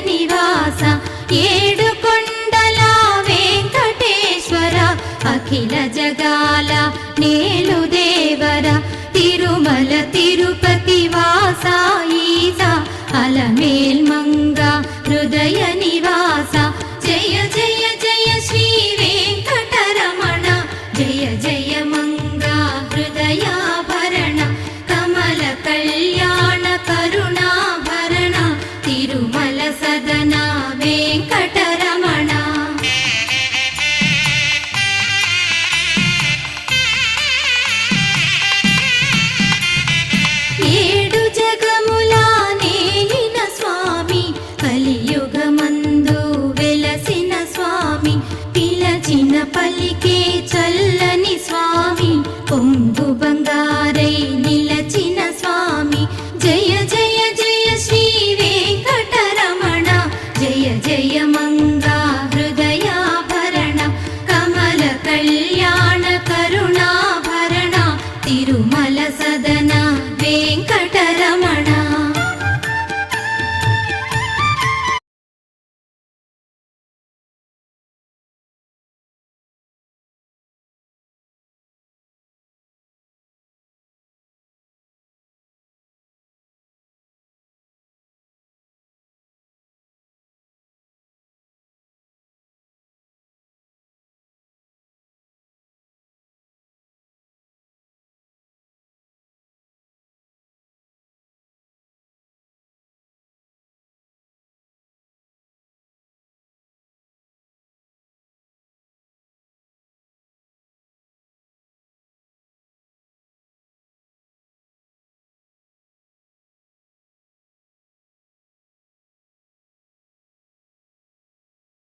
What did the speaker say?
నివాస ఏడు కొండల వెంకటేశ్వర అఖిల జగాల నేలు దేవర తిరుమల తిరుపతి వాస ఈస అలమేల్ మంగ హృదయ నివాస జయ జయ జయ శ్రీ వెంకటరమణ జయ జయ మంగ హృదయాభరణ కమల కళ్యాణ కరుణాభరణ తిరుమల సదన వెంకటరమణ. ఏడు జగముల నేలిన స్వామి కలియుగమందు వెలసిన స్వామి పిలచిన పలికే